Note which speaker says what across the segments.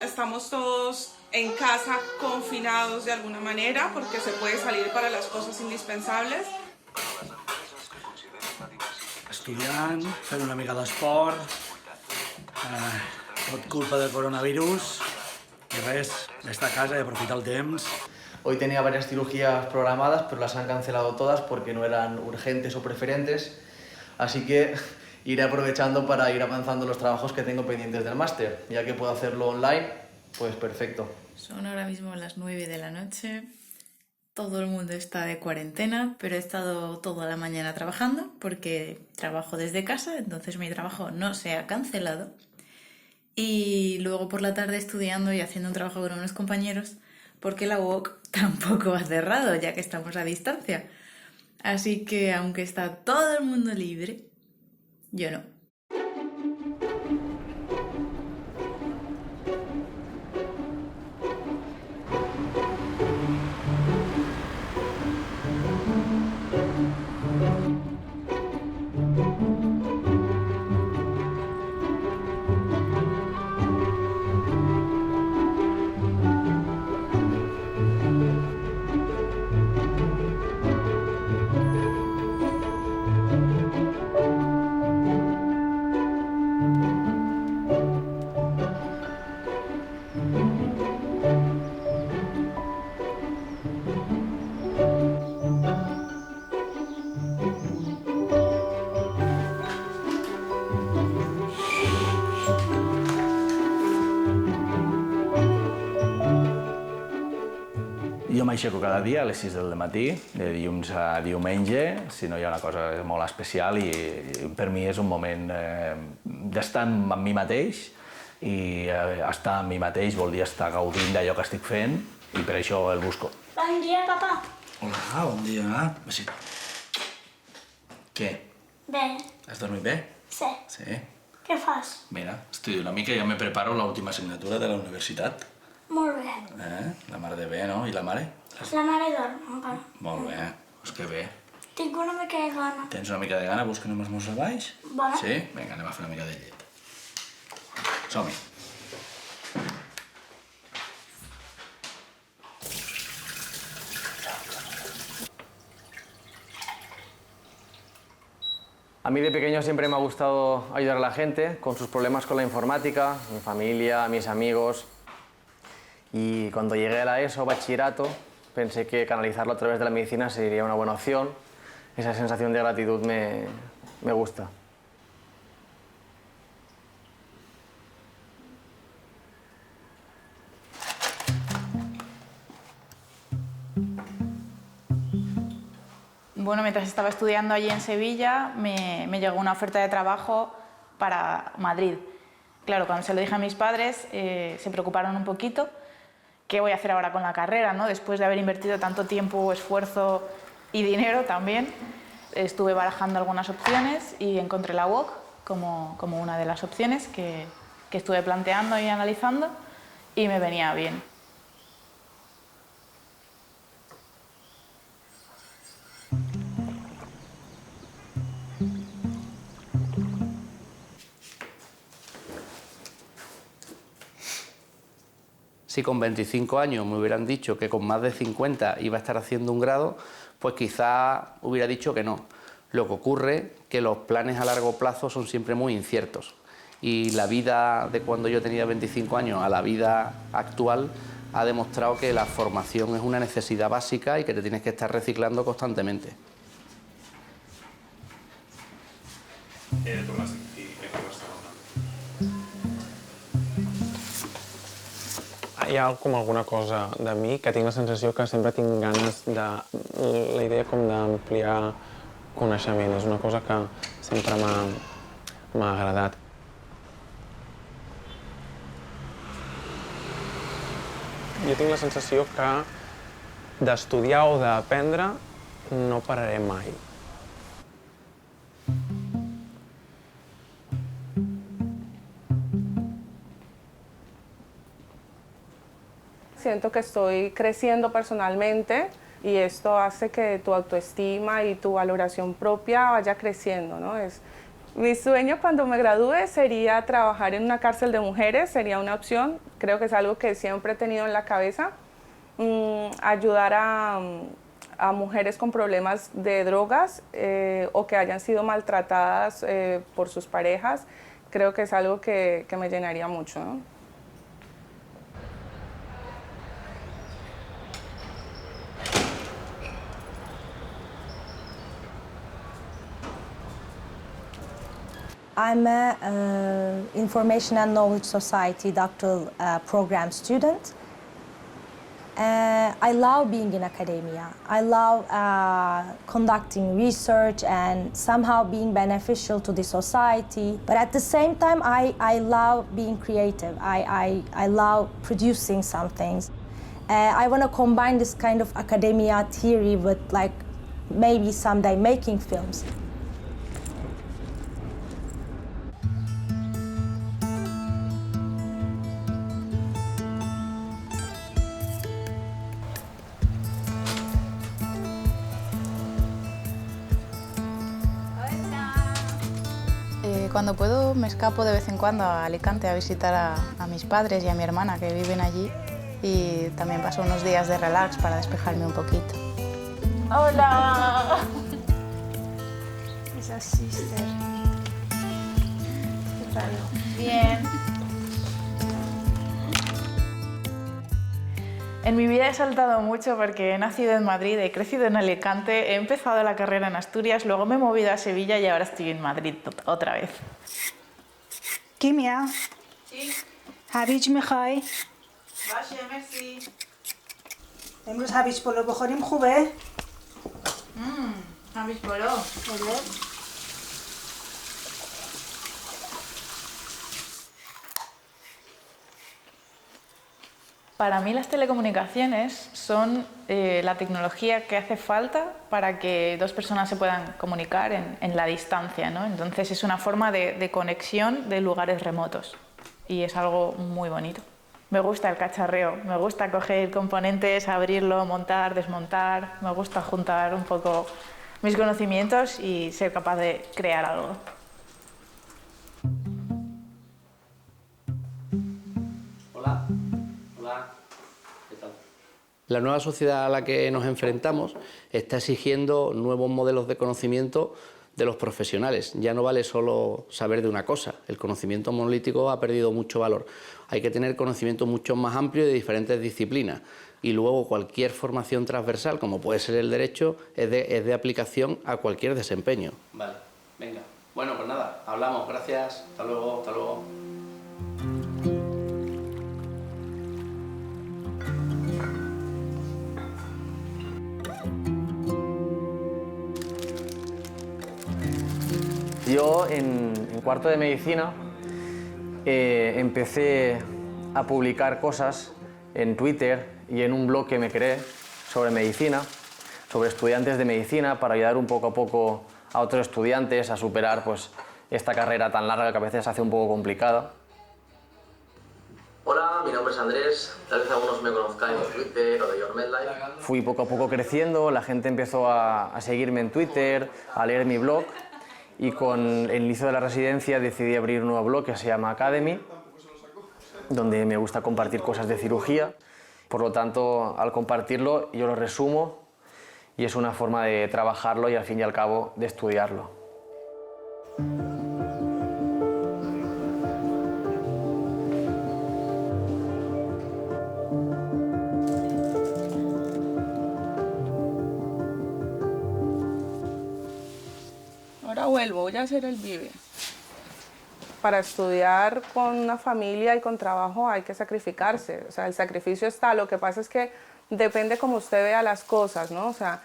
Speaker 1: Estamos todos en casa confinados de alguna manera porque se puede salir para las cosas indispensables.
Speaker 2: Estudiant, fent una mica d'esport, tot culpa del coronavirus i res, estar a casa i aprofitar el temps.
Speaker 3: Hoy tenía varias cirugías programadas, pero las han cancelado todas porque no eran urgentes o preferentes, así que iré aprovechando para ir avanzando los trabajos que tengo pendientes del máster. Ya que puedo hacerlo online, pues perfecto.
Speaker 4: Son ahora mismo las 9 de la noche, todo el mundo está de cuarentena, pero he estado toda la mañana trabajando porque trabajo desde casa, entonces mi trabajo no se ha cancelado. Y luego por la tarde estudiando y haciendo un trabajo con unos compañeros porque la UOC tampoco ha cerrado, ya que estamos a distancia. Así que aunque está todo el mundo libre, yo no.
Speaker 5: Jo m'aixeco cada dia a les 6 del matí, de dilluns a diumenge, si no hi ha una cosa molt especial, i per mi és un moment d'estar amb mi mateix, i estar amb mi mateix vol dir estar gaudint d'allò que estic fent, i per això el busco.
Speaker 6: Bon dia, papa.
Speaker 2: Hola, bon dia. Besit. Què?
Speaker 6: Bé.
Speaker 2: Has dormit bé?
Speaker 6: Sí.
Speaker 2: Sí.
Speaker 6: Què fas?
Speaker 2: Mira, estudio una mica i ja me preparo l'última assignatura de la universitat.
Speaker 6: Molt bé.
Speaker 2: La mare de bé, no? I la mare?
Speaker 6: La mare dorm encara.
Speaker 2: Molt bé, doncs que bé.
Speaker 6: Tinc una mica de gana.
Speaker 2: Tens una mica de gana? Vols que anem a esmorzar baix?
Speaker 6: Vale.
Speaker 2: Sí? Vinga, anem a fer una mica de llet. Som-hi.
Speaker 7: A mí de pequeño siempre me ha gustado ayudar a la gente con sus problemas con la informática, mi familia, mis amigos. Y cuando llegué a la ESO, bachillerato, pensé que canalizarlo a través de la medicina sería una buena opción. Esa sensación de gratitud me gusta.
Speaker 8: Bueno, mientras estaba estudiando allí en Sevilla, me llegó una oferta de trabajo para Madrid. Claro, cuando se lo dije a mis padres, se preocuparon un poquito. ¿Qué voy a hacer ahora con la carrera, ¿no? Después de haber invertido tanto tiempo, esfuerzo y dinero también, estuve barajando algunas opciones y encontré la UOC como una de las opciones que estuve planteando y analizando y me venía bien.
Speaker 9: Si con 25 años me hubieran dicho que con más de 50 iba a estar haciendo un grado, pues quizá hubiera dicho que no. Lo que ocurre es que los planes a largo plazo son siempre muy inciertos y la vida de cuando yo tenía 25 años a la vida actual ha demostrado que la formación es una necesidad básica y que te tienes que estar reciclando constantemente.
Speaker 10: Hi ha com alguna cosa de mi que tinc la sensació que sempre tinc ganes de... La idea com d'ampliar coneixement. És una cosa que sempre m'ha agradat. Jo tinc la sensació que d'estudiar o d'aprendre no pararé mai.
Speaker 1: Siento que estoy creciendo personalmente y esto hace que tu autoestima y tu valoración propia vaya creciendo, ¿no? Mi sueño cuando me gradúe sería trabajar en una cárcel de mujeres, sería una opción. Creo que es algo que siempre he tenido en la cabeza. Ayudar a mujeres con problemas de drogas o que hayan sido maltratadas por sus parejas, creo que es algo que me llenaría mucho, ¿no?
Speaker 11: I'm an Information and Knowledge Society doctoral program student. I love being in academia. I love conducting research and somehow being beneficial to the society. But at the same time, I love being creative. I love producing some things. I want to combine this kind of academia theory with like maybe someday making films.
Speaker 8: Cuando puedo me escapo de vez en cuando a Alicante a visitar a mis padres y a mi hermana que viven allí y también paso unos días de relax para despejarme un poquito.
Speaker 6: Hola! Esa sister. ¿Qué tal?
Speaker 8: Bien. En mi vida he saltado mucho porque he nacido en Madrid, he crecido en Alicante, he empezado la carrera en Asturias, luego me he movido a Sevilla y ahora estoy en Madrid otra vez.
Speaker 6: کیمیا
Speaker 8: Sí.
Speaker 6: هویج میخوای؟
Speaker 8: باشه مرسی.
Speaker 6: امروز هویج پلو بخوریم خوبه؟
Speaker 8: هویج پلو. Para mí las telecomunicaciones son la tecnología que hace falta para que dos personas se puedan comunicar en la distancia, ¿no? Entonces es una forma de conexión de lugares remotos y es algo muy bonito. Me gusta el cacharreo, me gusta coger componentes, abrirlo, montar, desmontar, me gusta juntar un poco mis conocimientos y ser capaz de crear algo.
Speaker 9: Hola. Hola. ¿Qué tal? La nueva sociedad a la que nos enfrentamos está exigiendo nuevos modelos de conocimiento de los profesionales. Ya no vale solo saber de una cosa. El conocimiento monolítico ha perdido mucho valor. Hay que tener conocimiento mucho más amplio de diferentes disciplinas. Y luego cualquier formación transversal, como puede ser el derecho, es de aplicación a cualquier desempeño. Vale, venga. Bueno, pues nada, hablamos. Gracias. Hasta luego, hasta luego.
Speaker 7: Yo en cuarto de medicina empecé a publicar cosas en Twitter y en un blog que me creé sobre medicina, sobre estudiantes de medicina, para ayudar un poco a poco a otros estudiantes a superar pues, esta carrera tan larga que a veces se hace un poco complicada.
Speaker 3: Hola, mi nombre es Andrés, tal vez algunos me conozcáis en Twitter o de Your MedLife.
Speaker 7: Fui poco a poco creciendo, la gente empezó a seguirme en Twitter, a leer mi blog y con el inicio de la residencia decidí abrir un nuevo blog que se llama Academy, donde me gusta compartir cosas de cirugía. Por lo tanto, al compartirlo yo lo resumo y es una forma de trabajarlo y al fin y al cabo de estudiarlo.
Speaker 1: vuelvo, voy a hacer el vive. Para estudiar con una familia y con trabajo hay que sacrificarse, o sea, el sacrificio está, lo que pasa es que depende cómo usted vea las cosas, ¿no? O sea,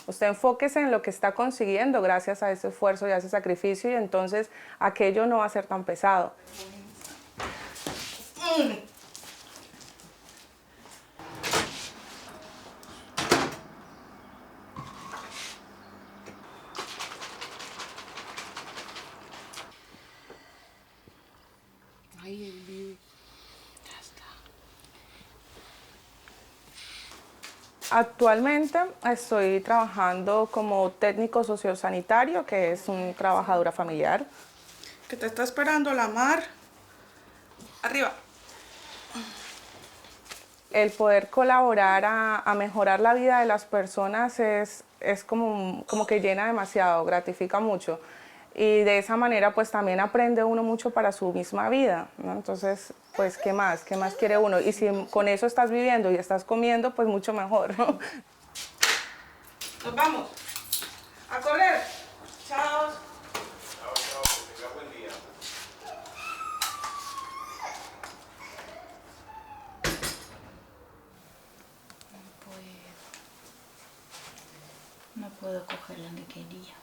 Speaker 1: usted enfóquese en lo que está consiguiendo gracias a ese esfuerzo y a ese sacrificio y entonces aquello no va a ser tan pesado.
Speaker 12: Ay, el vive. Ya está.
Speaker 1: Actualmente estoy trabajando como técnico sociosanitario, que es una trabajadora familiar.
Speaker 12: Que te está esperando la mar. Arriba.
Speaker 1: El poder colaborar a mejorar la vida de las personas es como que llena demasiado, gratifica mucho. Y de esa manera pues también aprende uno mucho para su misma vida, ¿no? Entonces, pues ¿qué más? ¿Qué más quiere uno? Y si con eso estás viviendo y estás comiendo, pues mucho mejor, ¿no?
Speaker 12: Nos vamos. A correr. Chao.
Speaker 13: Chao, chao. Que tenga buen día.
Speaker 4: No puedo coger la que quería.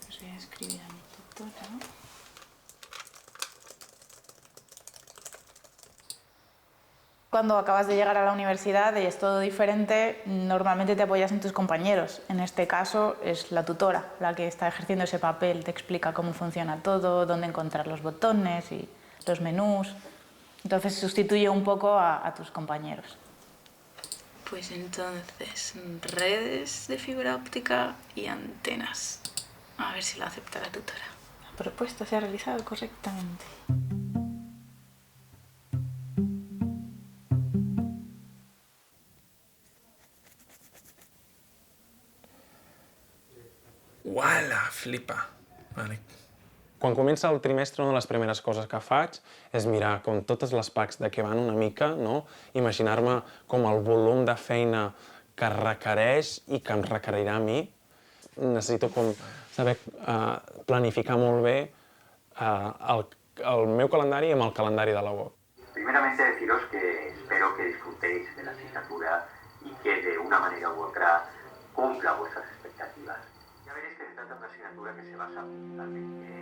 Speaker 4: Pues voy a escribir a mi tutora, ¿no?
Speaker 8: Cuando acabas de llegar a la universidad y es todo diferente, normalmente te apoyas en tus compañeros. En este caso es la tutora la que está ejerciendo ese papel, te explica cómo funciona todo, dónde encontrar los botones y los menús. Entonces sustituye un poco a tus compañeros.
Speaker 4: Pues entonces, redes de fibra óptica y antenas. A ver si la acepta la tutora. La propuesta se ha realizado correctamente.
Speaker 10: Uala, flipa. Vale. Quan comença el trimestre, una de les primeres coses que faig és mirar com totes les packs de què van una mica, no? Imaginar-me com el volum de feina que requereix i que em requerirà a mi. Necessito com saber planificar molt bé el meu calendari amb el calendari de la UOC.
Speaker 14: Primeramente deciros que espero que disfrutéis de la asignatura y que de una manera u otra cumpla vuestras expectativas. Ya veréis que se trata de una asignatura que se basa fundamentalmente en...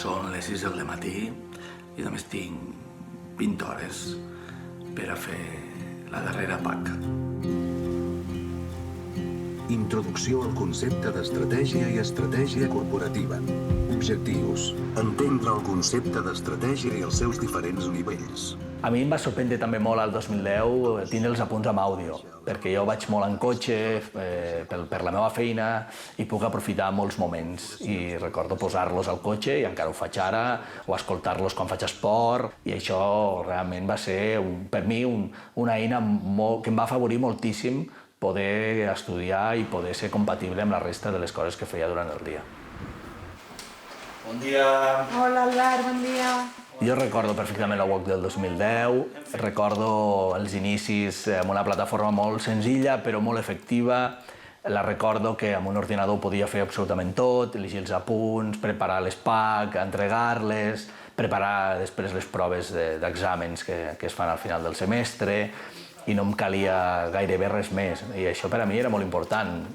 Speaker 2: Són les 6 del matí i només tinc 20 hores per a fer la darrera PAC.
Speaker 15: Introducció al concepte d'estratègia i estratègia corporativa. Objectius. Entendre el concepte d'estratègia i els seus diferents nivells.
Speaker 5: A mi em va sorprendre també molt el 2010 tindre els apunts amb àudio, perquè jo vaig molt en cotxe per la meva feina i puc aprofitar molts moments. I recordo posar-los al cotxe, i encara ho faig ara, o escoltar-los quan faig esport, i això realment va ser, per mi, una eina que em va afavorir moltíssim poder estudiar i poder ser compatible amb la resta de les coses que feia durant el dia.
Speaker 2: Bon dia.
Speaker 12: Hola, Albert, bon dia.
Speaker 5: Jo recordo perfectament la UOC del 2010, recordo els inicis amb una plataforma molt senzilla però molt efectiva. La recordo que amb un ordinador podia fer absolutament tot, llegir els apunts, preparar les PAC, entregar-les, preparar després les proves d'exàmens que es fan al final del semestre, i no em calia gairebé res més. I això per a mi era molt important.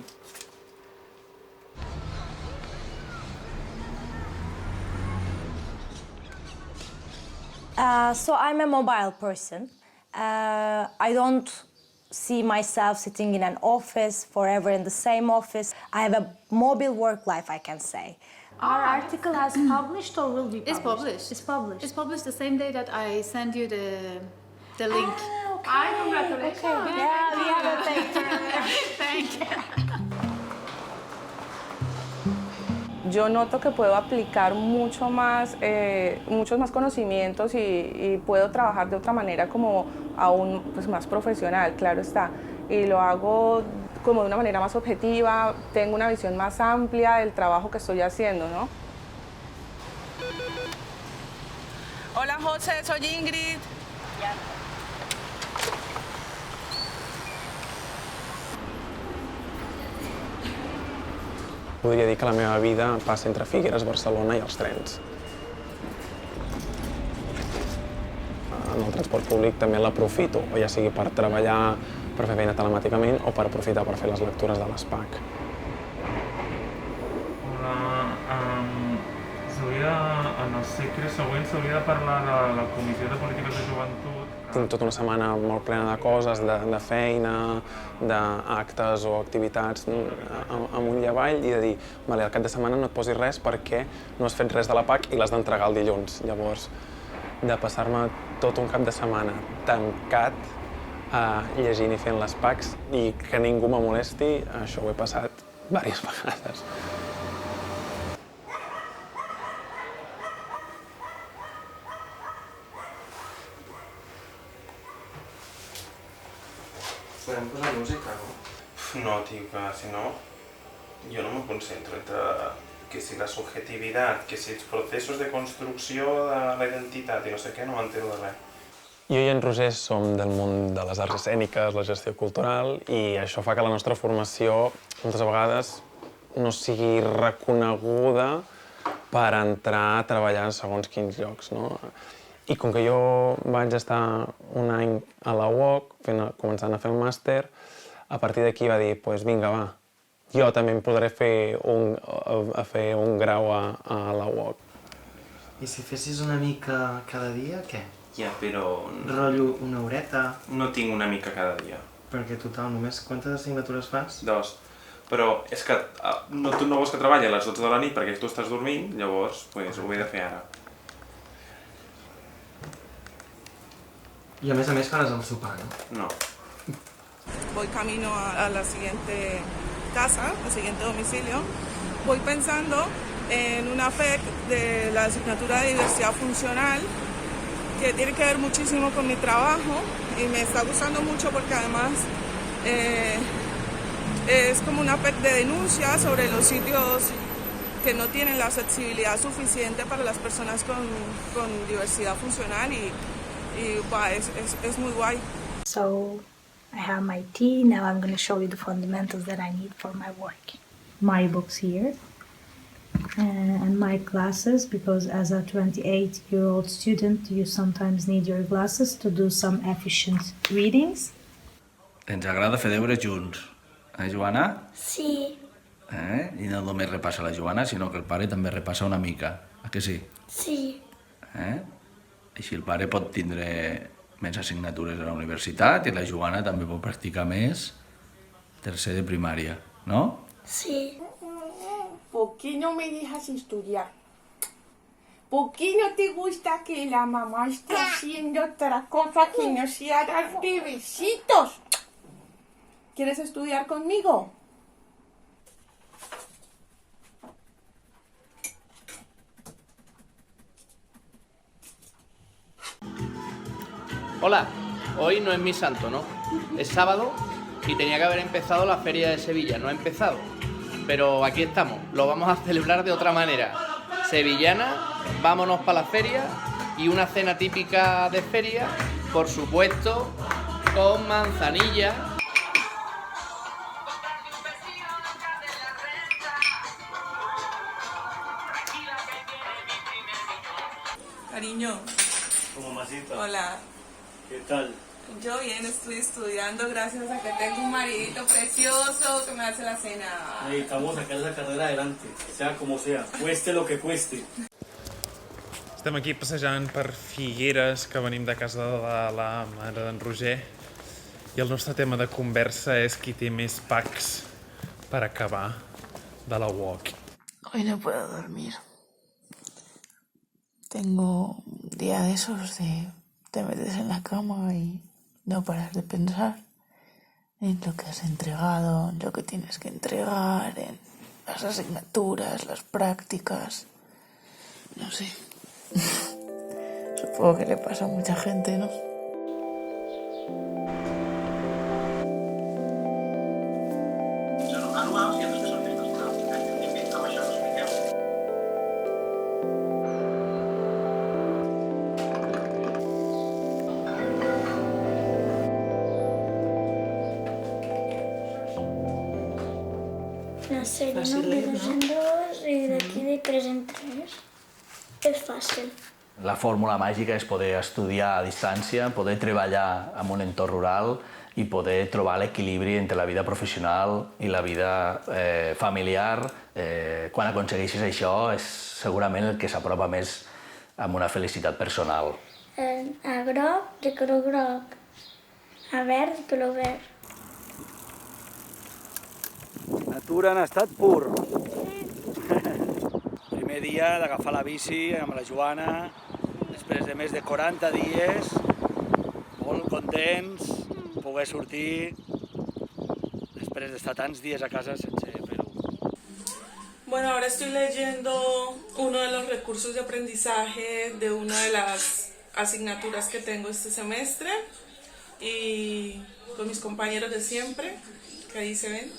Speaker 11: So I'm a mobile person. I don't see myself sitting in an office forever in the same office. I have a mobile work life, I can say.
Speaker 16: Our article has published or will be published?
Speaker 17: It's published.
Speaker 16: It's published.
Speaker 17: It's published the same day that I send you the link.
Speaker 16: Ah, okay. Congratulations.
Speaker 11: Okay. Yeah, we have a paper.
Speaker 17: Thank you.
Speaker 1: Yo noto que puedo aplicar muchos más conocimientos y puedo trabajar de otra manera como aún pues, más profesional, claro está. Y lo hago como de una manera más objetiva, tengo una visión más amplia del trabajo que estoy haciendo, ¿no? Hola José, soy Ingrid.
Speaker 10: Podria dir que la meva vida passa entre Figueres, Barcelona i els trens. En el transport públic també l'aprofito, o ja sigui per treballar, per fer feina telemàticament o per aprofitar per fer les lectures de l'ESPAC.
Speaker 18: En el cicle següent s'hauria de parlar de la Comissió de Polítiques de Joventut.
Speaker 10: Tinc tota una setmana molt plena de coses, de feina, d'actes o activitats amunt i avall i de dir, vale, al cap de setmana no et posis res perquè no has fet res de la PAC i l'has d'entregar el dilluns. Llavors, de passar-me tot un cap de setmana tancat llegint i fent les PACs i que ningú me molesti, això ho he passat diverses vegades.
Speaker 3: Podem posar música, no?
Speaker 18: No, tío, que si no, yo no me concentro entre que si la subjetividad, que si els processos de construcció de la identitat i no sé què, no m'entero de res.
Speaker 10: Jo i en Roger som del món de les arts escèniques, la gestió cultural, i això fa que la nostra formació moltes vegades no sigui reconeguda per entrar a treballar en segons quins llocs, no? I com que jo vaig estar un any a la UOC, començant a fer el màster, a partir d'aquí va dir, doncs vinga, va, jo també em podré fer un grau a la UOC.
Speaker 3: I si fessis una mica cada dia, què?
Speaker 18: Ja, però...
Speaker 3: Rotllo una horeta?
Speaker 18: No tinc una mica cada dia.
Speaker 3: Perquè total, només quantes assignatures fas?
Speaker 18: 2. Però és que tu no vols que treballi a les 12 de la nit perquè tu estàs dormint, llavors ho he de fer ara.
Speaker 3: Y a mes faràs el sopar, ¿no?
Speaker 18: No.
Speaker 12: Voy camino a la siguiente casa, al siguiente domicilio. Voy pensando en una FEC de la asignatura de diversidad funcional que tiene que ver muchísimo con mi trabajo y me está gustando mucho porque además es como una FEC de denuncia sobre los sitios que no tienen la accesibilidad suficiente para las personas con diversidad funcional y es muy guay.
Speaker 16: So I have my tea. Now I'm going to show you the fundamentals that I need for my work. My books here and my glasses, because as a 28-year-old student you sometimes need your glasses to do some efficient readings.
Speaker 2: Ens agrada fer deures junts, Joana?
Speaker 16: Sí.
Speaker 2: I no només repassa la Joana, sinó que el pare també repassa una mica, a que sí?
Speaker 16: Sí.
Speaker 2: Així el pare pot tindre més assignatures a la universitat i la Joana també pot practicar més tercer de primària, no?
Speaker 16: Sí.
Speaker 12: ¿Por qué no me dejas estudiar? ¿Por qué no te gusta que la mamá esté haciendo otra cosa que no sea darte besitos? ¿Quieres estudiar conmigo?
Speaker 9: Hola, hoy no es mi santo, ¿no? Es sábado y tenía que haber empezado la Feria de Sevilla, no ha empezado. Pero aquí estamos, lo vamos a celebrar de otra manera. Sevillana, vámonos para la feria y una cena típica de feria, por supuesto, con manzanilla.
Speaker 12: Cariño.
Speaker 19: Como masita.
Speaker 12: Hola.
Speaker 19: ¿Qué tal?
Speaker 12: Yo bien, estoy estudiando gracias a que tengo un maridito precioso que me hace la cena.
Speaker 19: Necesitamos sacar esa carrera adelante, sea como sea, cueste lo que cueste.
Speaker 18: Estem aquí passejant per Figueres, que venim de casa de la mare d'en Roger, i el nostre tema de conversa és qui té més packs per acabar de la UOC.
Speaker 4: Hoy no puedo dormir. Tengo un día de esos de te metes en la cama y no paras de pensar en lo que has entregado, en lo que tienes que entregar, en las asignaturas, las prácticas. No sé. Supongo que le pasa a mucha gente, ¿no?
Speaker 14: anuals i altres que són trimestrals. Amb això no expliquem.
Speaker 20: La sèrie, no? De 2 en 2 i d'aquí de 3 en 3. És fàcil.
Speaker 5: La fórmula màgica és poder estudiar a distància, poder treballar en un entorn rural i poder trobar l'equilibri entre la vida professional i la vida familiar. Quan aconsegueixes això és segurament el que s'apropa més a una felicitat personal.
Speaker 20: A groc, de color groc. A verd, de color verd.
Speaker 21: Natura en estat pur. Primer dia d'agafar la bici amb la Joana, després de més de 40 dies, molt contents, poder sortir después de estar tantos días a casa sense Perú.
Speaker 12: Bueno, ahora estoy leyendo uno de los recursos de aprendizaje de una de las asignaturas que tengo este semestre y con mis compañeros de siempre, que ahí se ven.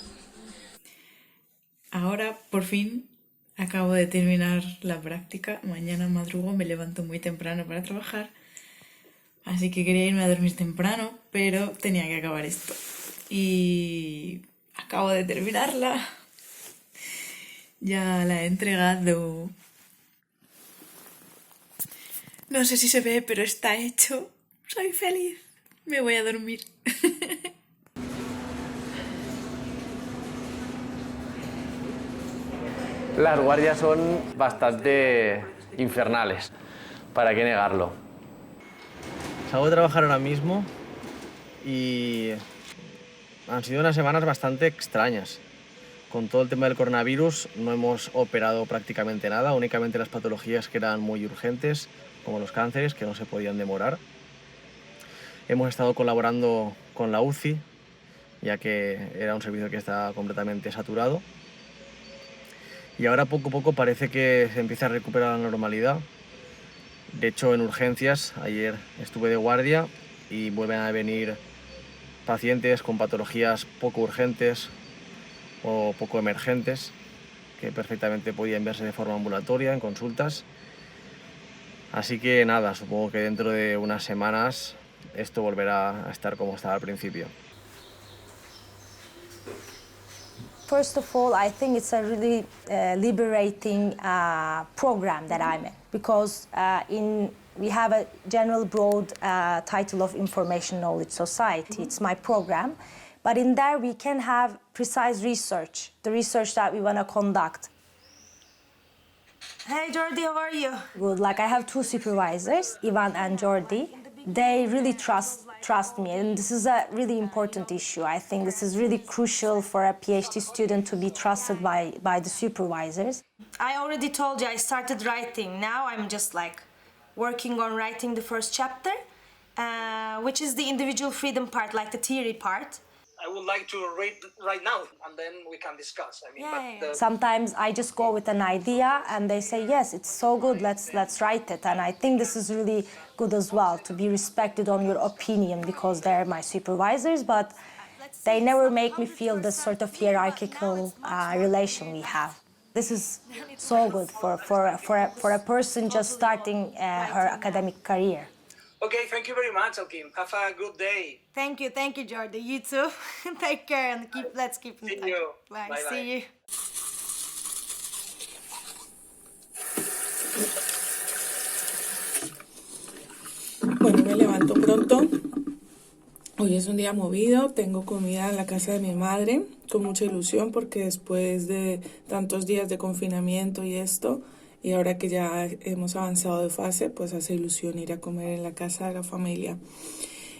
Speaker 4: Ahora, por fin, acabo de terminar la práctica. Mañana madrugo, me levanto muy temprano para trabajar. Así que quería irme a dormir temprano, pero tenía que acabar esto. Y acabo de terminarla. Ya la he entregado. No sé si se ve, pero está hecho. Soy feliz. Me voy a dormir.
Speaker 7: Las guardias son bastante infernales, ¿para qué negarlo?
Speaker 3: Salgo de trabajar ahora mismo y han sido unas semanas bastante extrañas. Con todo el tema del coronavirus no hemos operado prácticamente nada, únicamente las patologías que eran muy urgentes, como los cánceres, que no se podían demorar. Hemos estado colaborando con la UCI, ya que era un servicio que estaba completamente saturado. Y ahora poco a poco parece que se empieza a recuperar la normalidad. De hecho, en urgencias, ayer estuve de guardia y vuelven a venir pacientes con patologías poco urgentes o poco emergentes, que perfectamente podían verse de forma ambulatoria en consultas. Así que nada, supongo que dentro de unas semanas esto volverá a estar como estaba al principio.
Speaker 11: First of all, I think it's a really liberating program that I'm in, because we have a general broad title of Information Knowledge Society. It's my program, but in there we can have precise research, the research that we want to conduct.
Speaker 6: Hey Jordi, how are you?
Speaker 11: Good. Like, I have two supervisors, Ivan and Jordi. They really trust me, and this is a really important issue. I think this is really crucial for a PhD student to be trusted by the supervisors.
Speaker 6: I already told you I started writing. Now I'm just like working on writing the first chapter, which is the individual freedom part, like the theory part.
Speaker 22: I would like to read right now, and then we can discuss.
Speaker 11: Sometimes I just go with an idea and they say, yes, it's so good, let's write it. And I think this is really good as well, to be respected on your opinion, because they're my supervisors, but they never make me feel this sort of hierarchical relation we have. This is so good for a person just starting her academic career.
Speaker 22: Okay, thank you very much, Elkin. Have a good day.
Speaker 6: Thank you, Jordi. You too. Take care and let's keep in touch.
Speaker 22: See you.
Speaker 6: Bye.
Speaker 22: Bye.
Speaker 6: See you.
Speaker 12: Bueno, me levanto pronto. Hoy es un día movido. Tengo comida en la casa de mi madre con mucha ilusión, porque después de tantos días de confinamiento y esto, y ahora que ya hemos avanzado de fase, pues hace ilusión ir a comer en la casa de la familia.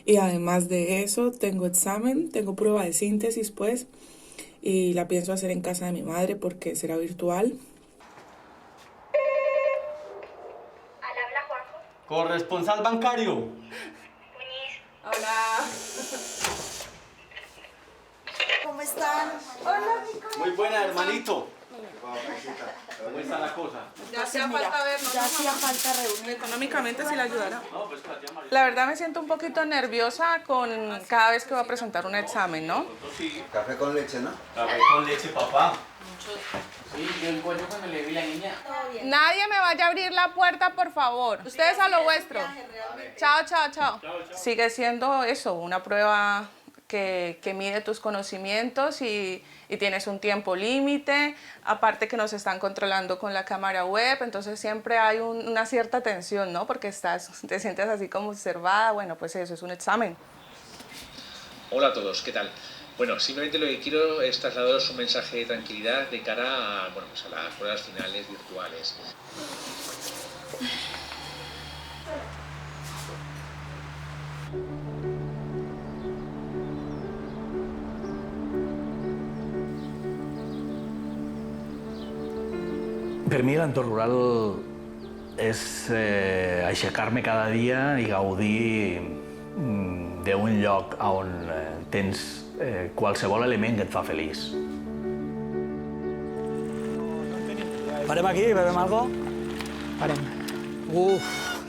Speaker 12: Y además de eso, tengo examen, tengo prueba de síntesis, pues, y la pienso hacer en casa de mi madre porque será virtual.
Speaker 19: Corresponsal bancario.
Speaker 6: Hola. ¿Cómo están? Hola, Nico.
Speaker 19: Muy buena, hermanito.
Speaker 7: ¿Cómo está la cosa?
Speaker 12: Ya hacía falta vernos.
Speaker 11: Ya hacía falta reunir.
Speaker 12: Económicamente sí le ayudará.
Speaker 1: La verdad me siento un poquito nerviosa con cada vez que voy a presentar un examen, ¿no?
Speaker 8: Café con leche, ¿no?
Speaker 7: Café con leche, papá.
Speaker 9: Sí, yo encuentro cuando le vi la niña.
Speaker 1: Nadie me vaya a abrir la puerta, por favor. Ustedes a lo vuestro. Chao, chao, chao. Sigue siendo eso, una prueba que mide tus conocimientos y tienes un tiempo límite. Aparte que nos están controlando con la cámara web, entonces siempre hay una cierta tensión, ¿no? Porque te sientes así como observada. Bueno, pues eso es un examen.
Speaker 13: Hola a todos, ¿qué tal? Bueno, simplemente lo que quiero es trasladaros un mensaje de tranquilidad de cara a, bueno, pues a las pruebas finales virtuales.
Speaker 5: Per mi l'entorn rural és aixecar-me cada dia i gaudir d'un lloc on tens qualsevol element que et fa feliç.
Speaker 21: Parem aquí, bebem algo?
Speaker 10: Parem.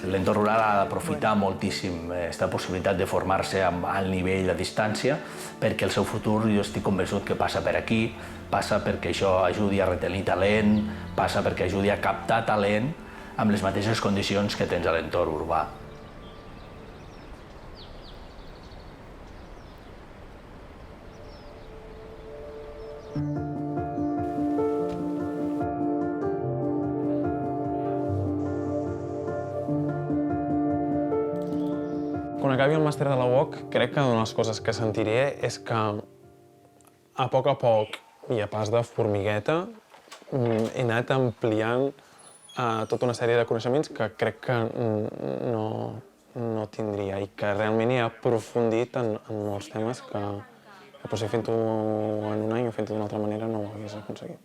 Speaker 5: L'entorn rural ha d'aprofitar moltíssim aquesta possibilitat de formar-se a alt nivell a distància perquè el seu futur, jo estic convençut que passa per aquí, passa perquè això ajudi a retenir talent, passa perquè ajudi a captar talent amb les mateixes condicions que tens a l'entorn urbà.
Speaker 10: Quan acabi el màster de la UOC, crec que una de les coses que sentiré és que a poc i a pas de formigueta he anat ampliant tota una sèrie de coneixements que crec que no tindria i que realment he aprofundit en molts temes que potser fent-ho en un any o fent-ho d'una altra manera no ho hagués aconseguit.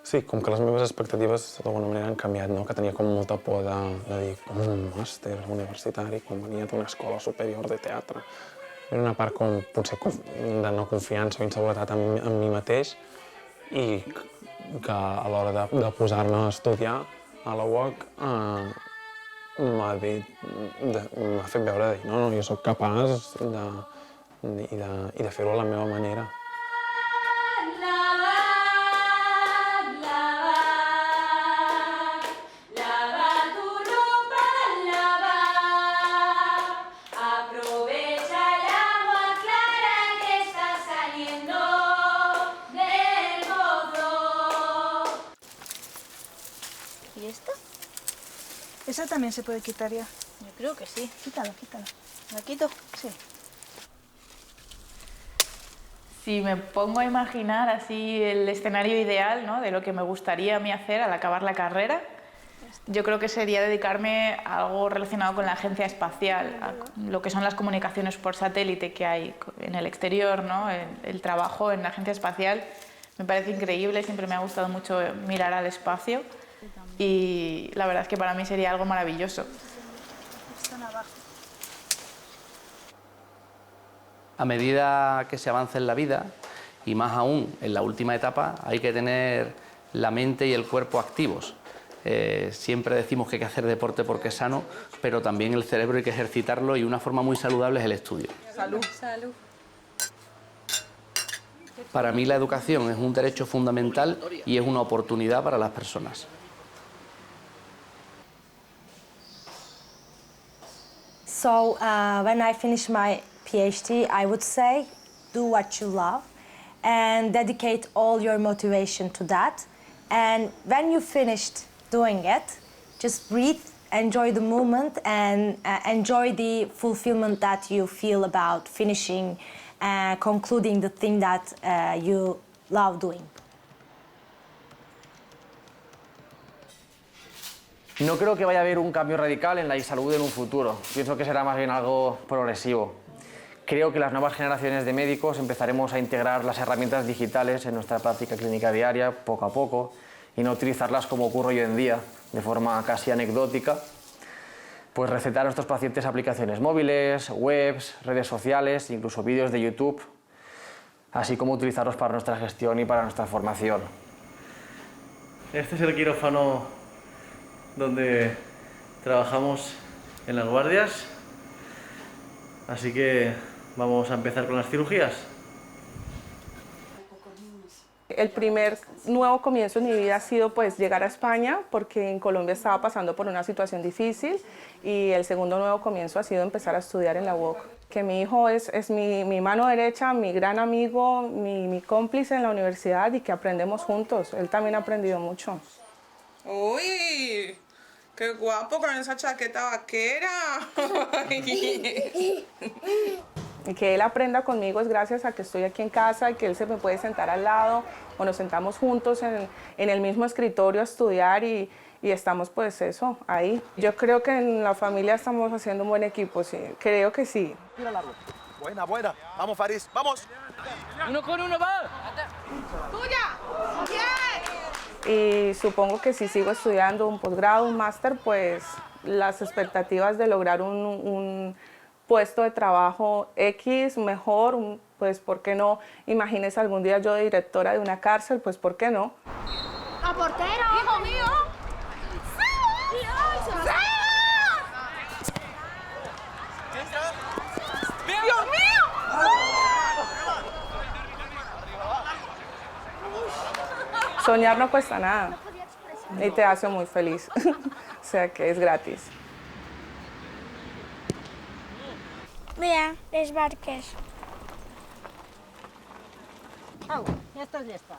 Speaker 10: Sí, com que les meves expectatives d'alguna manera han canviat, no? Que tenia com molta por de dir com un màster universitari, com venia d'una escola superior de teatre. Era una part com potser de no confiança o inseguretat en mi mateix i que a l'hora de posar-me a estudiar a la UOC m'ha fet veure de dir no, jo sóc capaç de fer-ho a la meva manera.
Speaker 16: ¿Y esta? Esa también se puede quitar ya.
Speaker 17: Yo creo que sí.
Speaker 16: Quítalo, quítalo.
Speaker 17: ¿La quito?
Speaker 16: Sí.
Speaker 4: Si me pongo a imaginar así el escenario ideal, ¿no?, de lo que me gustaría a mí hacer al acabar la carrera, yo creo que sería dedicarme a algo relacionado con la agencia espacial, a lo que son las comunicaciones por satélite que hay en el exterior, ¿no? El trabajo en la agencia espacial me parece increíble, siempre me ha gustado mucho mirar al espacio y la verdad es que para mí sería algo maravilloso.
Speaker 16: Están abajo.
Speaker 9: A medida que se avanza en la vida, y más aún en la última etapa, hay que tener la mente y el cuerpo activos. Siempre decimos que hay que hacer deporte porque es sano, pero también el cerebro hay que ejercitarlo y una forma muy saludable es el estudio.
Speaker 17: Salud. Salud.
Speaker 9: Para mí la educación es un derecho fundamental y es una oportunidad para las personas.
Speaker 11: So when I finish my PhD, I would say do what you love and dedicate all your motivation to that. And when you finished doing it, just breathe, enjoy the moment and enjoy the fulfillment that you feel about finishing and concluding the thing that you love doing.
Speaker 7: No creo que vaya a haber un cambio radical en la salud en un futuro. Pienso que será más bien algo progresivo. Creo que las nuevas generaciones de médicos empezaremos a integrar las herramientas digitales en nuestra práctica clínica diaria, poco a poco, y no utilizarlas como ocurre hoy en día, de forma casi anecdótica, pues recetar a nuestros pacientes aplicaciones móviles, webs, redes sociales, incluso vídeos de YouTube, así como utilizarlos para nuestra gestión y para nuestra formación.
Speaker 3: Este es el quirófano donde trabajamos en las guardias, así que vamos a empezar con las cirugías.
Speaker 1: El primer nuevo comienzo en mi vida ha sido pues llegar a España, porque en Colombia estaba pasando por una situación difícil, y el segundo nuevo comienzo ha sido empezar a estudiar en la UOC. Que mi hijo es mi mano derecha, mi gran amigo, mi cómplice en la universidad, y que aprendemos juntos. Él también ha aprendido mucho.
Speaker 12: ¡Uy! ¡Qué guapo con esa chaqueta vaquera!
Speaker 1: Y que él aprenda conmigo es gracias a que estoy aquí en casa y que él se me puede sentar al lado, o nos sentamos juntos en el mismo escritorio a estudiar y estamos pues eso, ahí. Yo creo que en la familia estamos haciendo un buen equipo, sí, creo que sí.
Speaker 2: Tira largo. Buena, buena. Vamos, Faris, vamos.
Speaker 15: Uno con uno, va.
Speaker 12: ¡Tuya! ¡Bien!
Speaker 1: Y supongo que si sigo estudiando un posgrado, un máster, pues las expectativas de lograr un puesto de trabajo X mejor, pues ¿por qué no? Imagínese algún día yo de directora de una cárcel, pues ¿por qué no?
Speaker 20: ¡A portero! ¡Hijo mío!
Speaker 12: ¡Dios mío!
Speaker 1: Soñar no cuesta nada y te hace muy feliz, o sea que es gratis.
Speaker 20: Mira, les barques.
Speaker 15: Au, ja estàs llesta.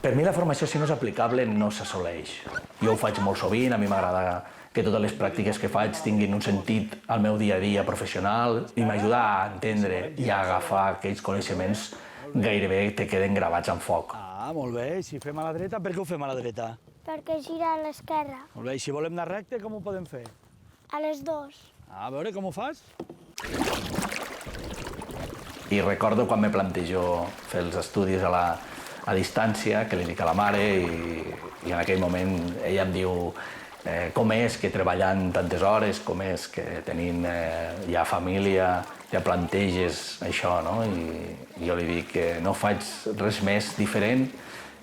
Speaker 5: Per mi la formació, si no és aplicable, no s'assoleix. Jo ho faig molt sovint, a mi m'agrada que totes les pràctiques que faig tinguin un sentit al meu dia a dia professional i m'ajuda a entendre i a agafar aquells coneixements gairebé te queden gravats en foc.
Speaker 21: Ah, molt bé. Si fem a la dreta, per què ho fem a la dreta?
Speaker 20: Perquè gira a l'esquerra.
Speaker 21: Molt bé. I si volem anar recte, com ho podem fer?
Speaker 20: A les 2.
Speaker 21: A veure, com ho fas?
Speaker 5: I recordo quan me plantejo fer els estudis a distància, que li dic a la mare, i en aquell moment ella em diu com és que treballant tantes hores, com és que tenint ja família, ja planteges això, no? I jo li dic que no faig res més diferent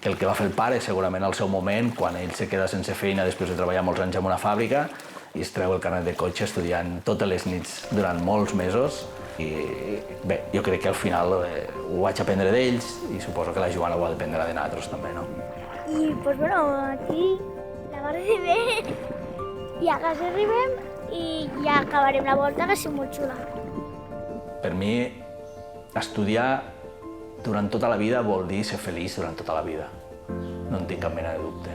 Speaker 5: que el que va fer el pare segurament al seu moment, quan ell se queda sense feina després de treballar molts anys en una fàbrica i es treu el carnet de cotxe estudiant totes les nits durant molts mesos. I bé, jo crec que al final ho vaig aprendre d'ells i suposo que la Joana ho ha d'aprendre de nosaltres també, no?
Speaker 20: I, pues bueno, aquí la Guàrdia Civil i a casa arribem i ja acabarem la volta, que és molt xula.
Speaker 5: Per mi, estudiar durant tota la vida vol dir ser feliç durant tota la vida. No en tinc cap mena de dubte.